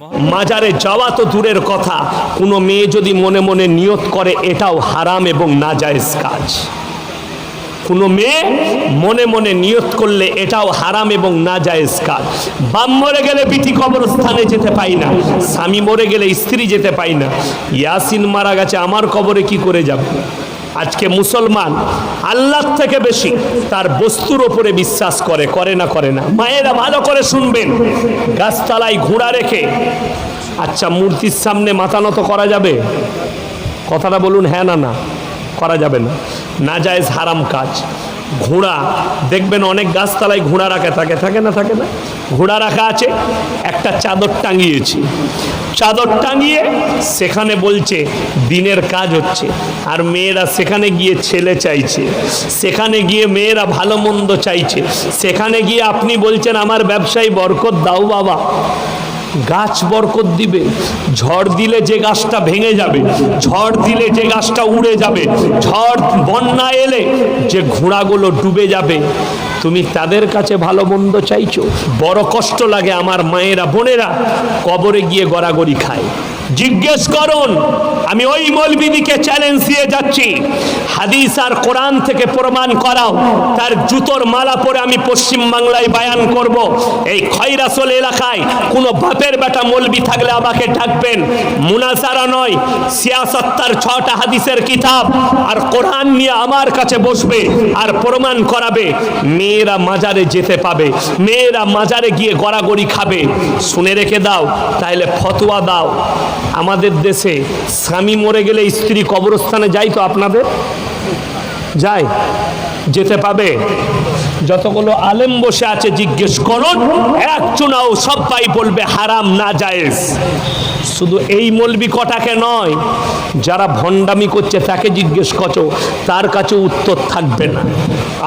মাজারে যাওয়া তো দূরের কথা, কোনো মেয়ে যদি মনে মনে নিয়ত করে এটাও হারাম এবং নাজায়েজ কাজ। কোনো মেয়ে মনে মনে নিয়ত করলে এটাও হারাম এবং নাজায়েজ কাজ। বাপ মরে গেলে বিটি কবরস্থানে যেতে পাই না, স্বামী মরে গেলে স্ত্রী যেতে পাই না। ইয়াসিন মারা গেছে, আমার কবরে কি করে যাব? আজকে মুসলমান আল্লাহর থেকে বেশি তার বস্তুর ওপরে বিশ্বাস করে, করে না করে না? মায়েরা ভালো করে শুনবেন, গাছতলায় ঘোড়া রেখে আচ্ছা মূর্তির সামনে মাথা নত করা যাবে? কথাটা বলুন, হ্যাঁ না না? করা যাবে না, নাজায়েজ হারাম কাজ। ঘোড়া দেখবেন অনেক গাছতলায় ঘোড়া রাখা থাকে, থাকে না থাকে না? ঘোড়া রাখা আছে, একটা চাদর টাঙিয়েছি, চাদর টাঙিয়ে সেখানে বলছে দিনের কাজ হচ্ছে, আর মেয়েরা সেখানে গিয়ে ছেলে চাইছে, সেখানে গিয়ে মেয়েরা ভালো মন্দ চাইছে, সেখানে গিয়ে আপনি বলছেন আমার ব্যবসায় বরকত দাও বাবা। গাছ বরকত দিবে, ঝড় দিলে যে গাছটা ভেঙে যাবে, ঝড় দিলে যে গাছটা উড়ে যাবে, ঝড় বন্যা এলে যে ঘোড়াগুলো ডুবে যাবে, তুমি তাদের কাছে ভালো মন্দ চাইছো? বড় কষ্ট লাগে আমার মায়েরা বোনেরা কবরে গিয়ে গড়াগড়ি খায়। জিজ্ঞেস করুন, আমি ওই মৌলবীদিকে চ্যালেঞ্জ দিয়ে যাচ্ছি, হাদিস আর কোরআন থেকে প্রমাণ করাও, তার জুতোর মালা পরে আমি পশ্চিম বাংলায় বায়ান করব। এই খয়রাসোল এলাকায় কোনো বাপের বেটা মৌলবী থাকলে আমাকে ডাকবেন, মুনাজারা নয়, সিয়াসত্তার 6টা হাদিসের কিতাব আর কোরআন নিয়ে আমার কাছে বসবে আর প্রমাণ করাবে মেয়েরা মাজারে যেতে পাবে, মেয়েরা মাজারে গিয়ে গড়াগড়ি খাবে। শুনে রেখে দাও, তাহলে ফতোয়া দাও। আমাদের দেশে স্বামী মরে গেলে স্ত্রী কবরস্থানে যায় তো? আপনাদের যায়? যেতে পাবে? যতগুলো আলেম বসে আছে জিজ্ঞেস করুন, একজনাও সবাই বলবে হারাম নাজায়েজ। শুধু এই মৌলবি কটাকে নয়, যারা ভণ্ডামি করছে তাকে জিজ্ঞেস করছো, তার কাছে উত্তর থাকবে না।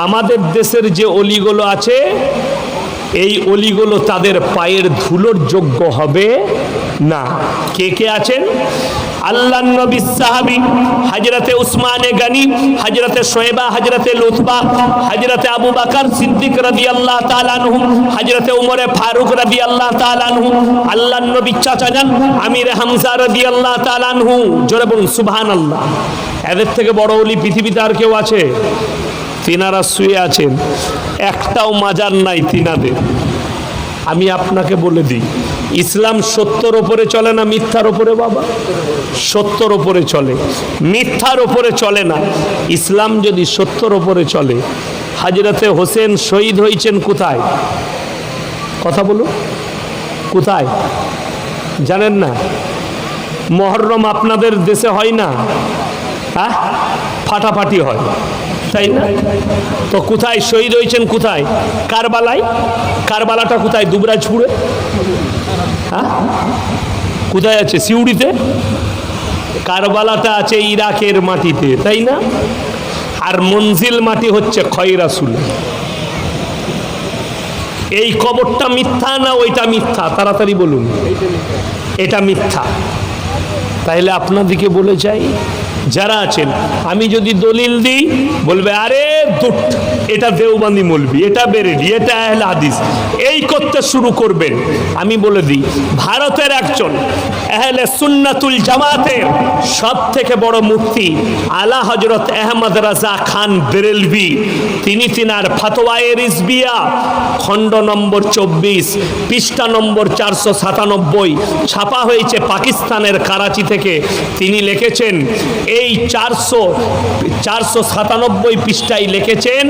আমাদের দেশের যে অলিগুলো আছে, এই অলিগুলো তাদের পায়ের ধুলোর যোগ্য হবে না। কে কে আছেন? আল্লাহ নবী সাহাবী হযরতে উসমানে গনি, হযরতে শোয়েবা, হযরতে লুতবা, হযরতে আবু বকর সিদ্দিক রাদিয়াল্লাহু তাআলা আনহু, হযরতে উমরে ফারুক রাদিয়াল্লাহু তাআলা আনহু, আল্লাহ নবী চাচা যান আমির হামজা রাদিয়াল্লাহু তাআলা আনহু। জোরে বলুন সুবহানাল্লাহ। এদের থেকে বড় ওলি পৃথিবীতে আর কেউ আছে? তিনারা শুয়ে আছেন, একটাও মাজার নাই তিনাদের। আমি আপনাকে বলে দিই, ইসলাম সত্যর ওপরে চলে না মিথ্যার ওপরে? বাবা, সত্যর ওপরে চলে, মিথ্যার ওপরে চলে না। ইসলাম যদি সত্যর ওপরে চলে, হযরতে হোসেন শহীদ হয়েছেন কোথায়? কথা বলুন, কোথায় জানেন না? মুহররম আপনাদের দেশে হয় না? হ্যাঁ, ফাটাফাটি হয়, তাই না? তো কোথায় শহীদ হয়েছেন? কোথায়? কারবালায়। কারবালাটা কোথায়? দুবরাজপুরে। হ্যাঁ, কোথায় আছে? সিউড়িতে। কারবালাটা আছে ইরাকের মাটিতে, তাই না? আর মঞ্জিল মাটি হচ্ছে খয়রাসুল। এই কবরটা মিথ্যা না ওইটা মিথ্যা? তাড়াতাড়ি বলুন। এটা মিথ্যা। তাইলে আপনাদেরকে বলে যাই, যারা আছেন, আমি যদি দলিল দিই বলবে আরে দুট, এটা দেওবন্দি মৌলবি, এটা বেরেলি, এটা আহলে হাদিস, এই করতে শুরু করবেন। আমি বলে দিই, ভারতের একজন আহলে সুন্নাতুল জামাতের সব থেকে বড় মুফতি আলা হযরত আহমদ রাজা খান বেরেলভি, তিনি তিনার ফতোয়ায়ে রিজবিয়া খণ্ড নম্বর 24 পৃষ্ঠা নম্বর 497 ছাপা হয়েছে পাকিস্তানের করাচি থেকে। তিনি লিখেছেন, এই 497 পৃষ্ঠায় লিখেছেন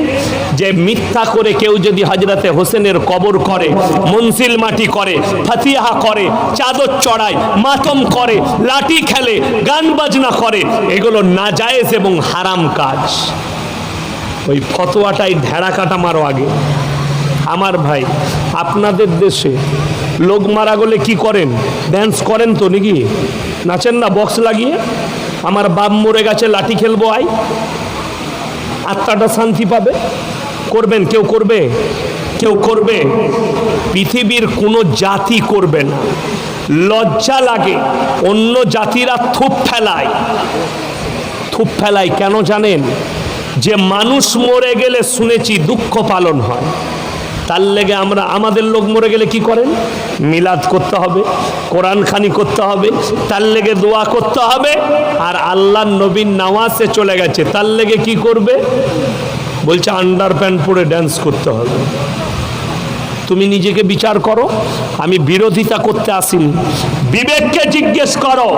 যে মিথ্যা করে কেউ যদি হযরতে হোসেনের কবর করে, মনজিল মাটি করে, ফাতিহা করে, চাদর চড়ায়, মাতম করে, লাঠি খেলে, গান বাজনা করে, এগুলো নাজায়েজ এবং হারাম কাজ। ওই ফতোয়াটাই ঢেড়া কাটা মারো আগে। আমার ভাই, আপনাদের দেশে লোক মারা গেলে কি করেন? ড্যান্স করেন তো নাকি? নাচেন না বক্স লাগিয়ে? আমার বাপ মরে গেছে, লাঠি খেলবো, আই আত্মাটা শান্তি পাবে। করবেন? কেউ করবে? কেউ করবে? পৃথিবীর কোনো জাতি করবে না। লজ্জা লাগে, অন্য জাতিরা থুপ ফেলায়। থুপ ফেলায় কেন জানেন? যে মানুষ মরে গেলে শুনেছি দুঃখ পালন হয়, তার লেগে আমরা আমাদের লোক মরে গেলে কি করেন? মিলাদ করতে হবে, কোরআন খানি করতে হবে, তার লেগে দোয়া করতে হবে। আর আল্লাহর নবীর নামাজে চলে গেছে, তার লেগে কি করবে? বলছে আন্ডার প্যান্ট পরে ড্যান্স করতে হবে। তুমি নিজেকে বিচার করো, আমি বিরোধিতা করতে আসিনি। বিবেককে জিজ্ঞেস করো,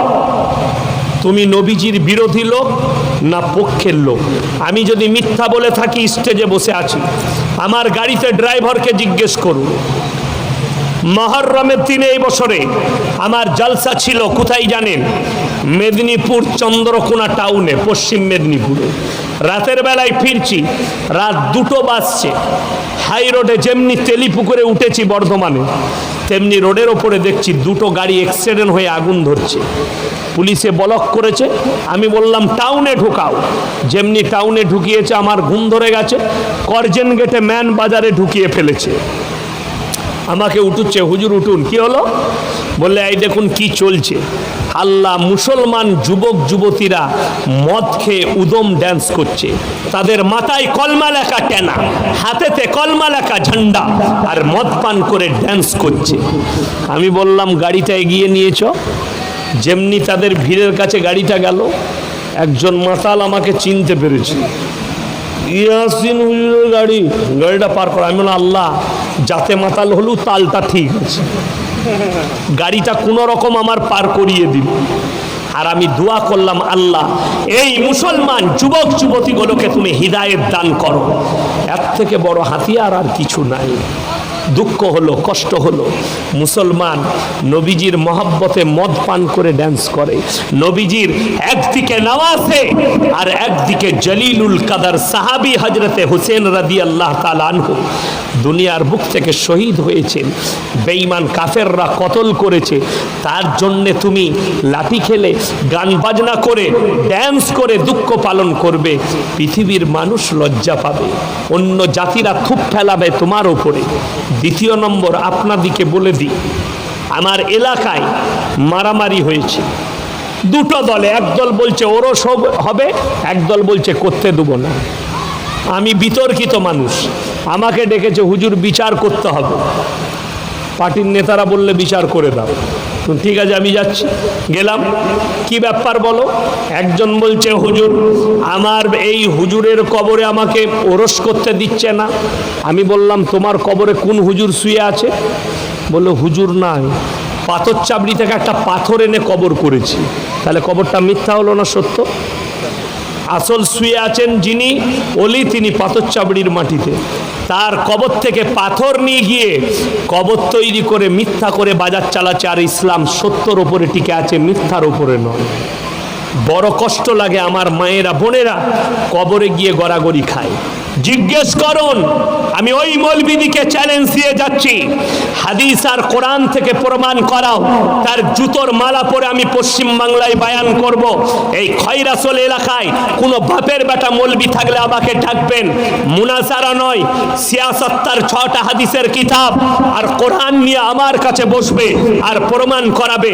তুমি নবীজির বিরোধী লোক না পক্ষের লোক? আমি যদি মিথ্যা বলে থাকি, স্টেজে বসে আছি, আমার গাড়িতে ড্রাইভারকে জিজ্ঞেস করুন। মুহররমের দিনে এই বছরে আমার জলসা ছিল কোথায় জানেন? মেদিনীপুর চন্দ্রকোনা টাউনে, পশ্চিম মেদিনীপুরে। রাতের বেলায় ফিরছি, রাত 2টো বাজছে। হাই রোডে যেমনি তেলিপুকুরে উঠেছি বর্ধমানে, তেমনি রোডের ওপরে দেখছি 2টো গাড়ি অ্যাক্সিডেন্ট হয়ে আগুন ধরছে। পুলিশে ব্লক করেছে। আমি বললাম টাউনে ঢুকাও। যেমনি টাউনে ঢুকিয়েছে, আমার ঘুম ধরে গেছে। করজেন গেটে ম্যান বাজারে ঢুকিয়ে ফেলেছে। আমাকে উঠুচ্ছে, হুজুর উঠুন। কি হলো? বললে এই দেখুন কি চলছে। আল্লাহ, মুসলমান যুবক যুবতীরা মদ খেয়ে উদম ড্যান্স করছে, তাদের মাথায় কলমা লেখা টেনা, হাতেতে কলমা লেখা ঝান্ডা, আর মদ পান করে ড্যান্স করছে। আমি বললাম গাড়িটা এগিয়ে নিয়েছ। যেমনি তাদের ভিড়ের কাছে গাড়িটা গেল, একজন মাতাল আমাকে চিনতে পেরেছে। ইয়াসিন হুজুরের গাড়ি, গাড়িটা পার করা। আমি বললাম আল্লাহ, যাতে মাতাল হলু তালটা ঠিক আছে, গাড়িটা কোনো রকম আমার পার করিয়ে দিল। আর আমি দোয়া করলাম, আল্লাহ এই মুসলমান যুবক যুবতীগুলোকে তুমি হিদায়েত দান করো। এর থেকে বড় হাতিয়ার আর কিছু নাই। দুঃখ হলো, কষ্ট হলো, মুসলমান নবীজির মহব্বতে মদ পান করে ড্যান্স করে। নবীজির একদিকে নামাজে আর একদিকে জলিলুল কাদার সাহাবী হযরতে হুসেন রাদিয়াল্লাহু তাআলা আনহু দুনিয়ার বুক থেকে শহীদ হয়েছেন। বেঈমান কাফেররা কতল করেছে, তার জন্যে তুমি লাঠি খেলে, গান বাজনা করে, ড্যান্স করে দুঃখ পালন করবে। পৃথিবীর মানুষ লজ্জা পাবে, অন্য জাতিরা থুপ ফেলাবে তোমার ওপরে। দ্বিতীয় নম্বর, আপনাদিকে বলে দিই, আমার এলাকায় মারামারি হয়েছে 2টো দলে। একদল বলছে ওরস হবে, একদল বলছে করতে দেবো না। আমি বিতর্কিত মানুষ, আমাকে ডেকেছে, হুজুর বিচার করতে হবে। পার্টির নেতারা বললে বিচার করে দাও। ঠিক আছে, আমি যাচ্ছি। গেলাম, কি ব্যাপার বলো? একজন বলছে হুজুর, আমার এই হুজুরের কবরে আমাকে ওরস করতে দিচ্ছে না। আমি বললাম তোমার কবরে কোন হুজুর শুয়ে আছে? বললো হুজুর নাই, পাথর চাবড়ি থেকে একটা পাথর এনে কবর করেছি। তাহলে কবরটা মিথ্যা হলো না সত্য? আসল শুয়ে আছেন যিনি ওলি, তিনি পাথর চাবড়ির মাটিতে। তার কবর থেকে পাথর নিয়ে গিয়ে কবর তৈরি করে মিথ্যা করে বাজার চালাচ্ছে। আর ইসলাম সত্যর ওপরে টিকে আছে, মিথ্যার ওপরে নয়। বড় কষ্ট লাগে আমার মায়েরা বোনেরা কবরে গিয়ে গড়াগড়ি খায়। জিজ্ঞেস করুন, আমি ওই মৌলবীদিকে চ্যালেঞ্জ দিয়ে যাচ্ছি, হাদিস আর কোরআন থেকে প্রমাণ করাও। তার জুতোর মালা পরে আমি পশ্চিম বাংলায় বায়ান করব। এই খয়রাসল এলাকায় কোনো বাপের বেটা মৌলবী থাকলে আমাকে ডাকবেন। মুনাজারা নয়, সিয়াসত। তার 6টা হাদিসের কিতাব আর কোরআন নিয়ে আমার কাছে বসবে আর প্রমাণ করাবে।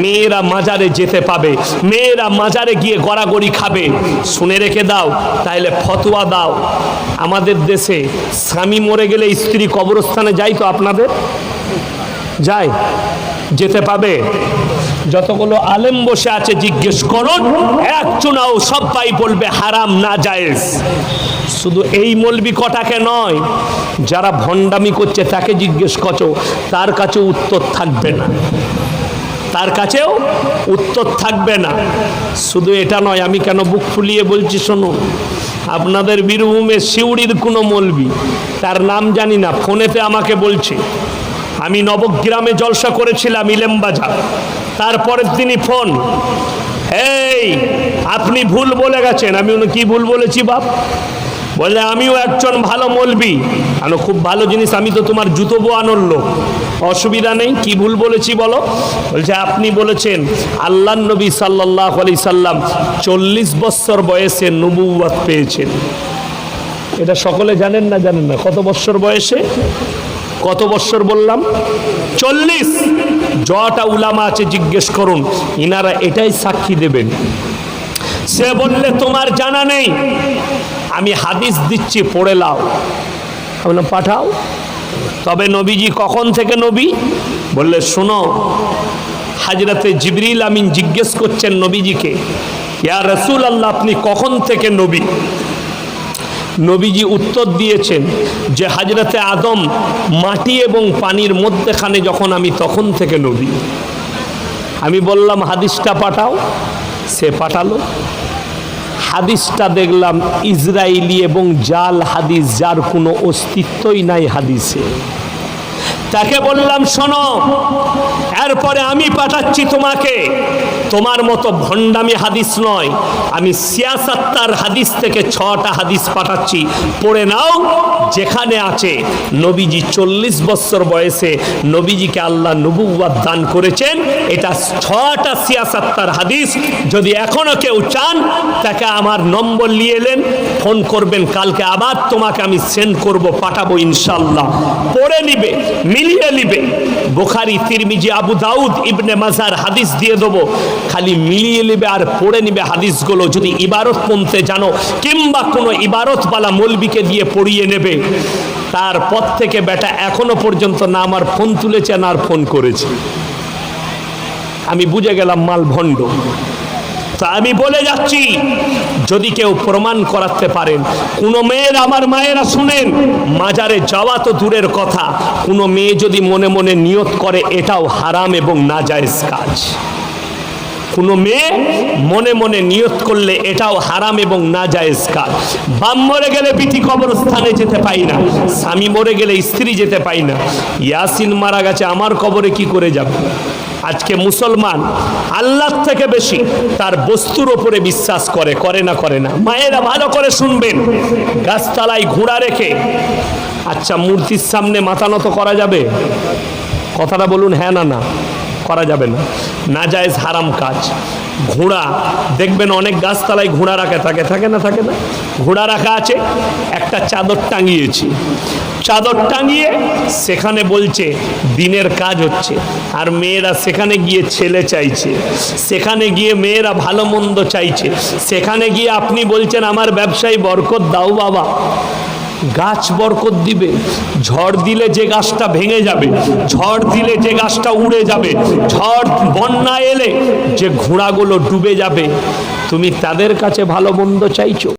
মেয়েরা মাজারে যেতে পাবে, মেয়েরা মাজারে গিয়ে গড়াগড়ি খাবে। শুনে রেখে দাও, তাইলে ফতোয়া দাও। আমাদের দেশে স্বামী মরে গেলে স্ত্রী কবরস্থানে যায় তো? আপনাদের যায়? যেতে পাবে? যতগুলো আলেম বসে আছে জিজ্ঞেস করুন, এক চুনাও সবাই বলবে হারাম, না জায়েজ। শুধু এই মৌলবি কটাকে নয়, যারা ভণ্ডামি করছে তাকে জিজ্ঞেস করো, তার কাছে উত্তর থাকবে না, তার কাছেও উত্তর থাকবে না। শুধু এটা নয়, আমি কেন বুক ফুলিয়ে বলছি শুনুন। আপনাদের বীরভূমে সিউড়ির কোনো মৌলবি, তার নাম জানি না, ফোনেতে আমাকে বলছে, আমি নবগ্রামে জলসা করেছিলাম ইলেমবাজার, তারপরের দিনই ফোন, এই আপনি ভুল বলে গেছেন। আমি কি ভুল বলেছি বাপ? বলে আমিও একজন ভালো মৌলবি। আনো, খুব ভালো জিনিস, আমি তো তোমার জুতো বোয়ানোর লোক, অসুবিধা নেই। কি ভুল বলেছি বলো? বলছে আপনি বলেছেন আল্লাহর নবী সাল্লাল্লাহু আলাইহি সাল্লাম 40 বছর বয়সে নবুয়ত পেয়েছেন। এটা সকলে জানেন না? জানেন না? কত বছর বয়সে? কত বছর বললাম? 40। যটা উলামা আছে জিজ্ঞেস করুন, ইনারা এটাই সাক্ষী দেবেন। সে বললে তোমার জানা নেই, আমি হাদিস দিচ্ছি, পড়ে লাও। বললাম পাঠাও। তবে নবীজি কখন থেকে নবী? বললে শোনো, হাজরতে জিবরিল আমিন জিজ্ঞেস করছেন নবীজিকে, ইয়া রাসূলুল্লাহ আপনি কখন থেকে নবী? নবীজি উত্তর দিয়েছেন যে হাজরতে আদম মাটি এবং পানির মধ্যেখানে যখন আমি, তখন থেকে নবী। আমি বললাম হাদিসটা পাঠাও, সে পাঠালো। হাদিসটা দেখলাম ইসরায়েলি এবং জাল হাদিস, যার কোনো অস্তিত্বই নাই হাদিসে। তাকে বললাম শোনো, এরপরে আমি পাঠাচ্ছি তোমাকে, তোমার মতো ভণ্ডামি হাদিস নয়, আমি সিয়াসাত্তার হাদিস থেকে 6টা হাদিস পাঠাচ্ছি, পড়ে নাও। যেখানে আছে নবীজি 40 বছর বয়সে নবীজিকে আল্লাহ নবুয়্যত দান করেছেন, এটা 6টা সিয়াসাত্তার হাদিস। যদি এখনো কেউ চান, তাকে আমার নম্বর নিয়ে এলেন, ফোন করবেন, কালকে আবার তোমাকে আমি সেন্ড করব, পাঠাবো ইনশাআল্লাহ। পড়ে নিবে, মিলিয়ে নিবে। বুখারী, তিরমিজি, আবু দাউদ, ইবনে মাজার হাদিস দিয়ে দেবো, খালি মিলিয়ে নিবে আর পড়ে নিবে হাদিসগুলো। যদি ইবারত পড়তে জানো, কিংবা কোনো ইবারতওয়ালা মৌলবীকে দিয়ে পড়িয়ে নেবে, তারপর থেকে বেটা এখনো পর্যন্ত না আমার ফোন তুলেছে না আর ফোন করেছে। আমি বুঝে গেলাম মাল ভণ্ড। তা আমি বলে যাচ্ছি, যদি কেউ প্রমাণ করাতে পারেন, কোনো মেয়ের, আমার মায়েরা শুনেন, মাজারে যাওয়া তো দূরের কথা, কোনো মেয়ে যদি মনে মনে নিয়ত করে, এটাও হারাম এবং নাজায়েজ কাজ। কোনো মেয়ে মনে মনে নিয়ত করলে এটাও হারাম এবং নাজায়েজ কাজ। বাপ মরে গেলে বিটি কবরস্থানে যেতে পাই না, স্বামী মরে গেলে স্ত্রী যেতে পাই না। ইয়াসিন মারা গেছে, আমার কবরে কি করে যাবে? আজকে মুসলমান আল্লাহর থেকে বেশি তার বস্তুর ওপরে বিশ্বাস করে, করে না? করে না? মায়েরা ভালো করে শুনবেন, গাছতলায় ঘোড়া রেখে, আচ্ছা মূর্তির সামনে মাথা নত করা যাবে? কথাটা বলুন, হ্যাঁ না না? করা যাবে না, নাজায়েজ হারাম কাজ। ঘোড়া দেখবেন অনেক গাছতলায় ঘোড়া রাখা থাকে, থাকে না? থাকে না? ঘোড়া রাখা আছে, একটা চাদর টাঙিয়েছি, চাদর টাঙিয়ে সেখানে বলছে দিনের কাজ হচ্ছে, আর মেয়েরা সেখানে গিয়ে ছেলে চাইছে, সেখানে গিয়ে মেয়েরা ভালো মন্দ চাইছে, সেখানে গিয়ে আপনি বলছেন আমার ব্যবসায় বরকত দাও বাবা। গাছ বরকত দিবে, ঝড় দিলে যে গাছটা ভেঙে যাবে, ঝড় দিলে যে গাছটা উড়ে যাবে, ঝড় বন্যা এলে যে ঘোড়াগুলো ডুবে যাবে, তুমি তাদের কাছে ভালো মন্দ চাইছো?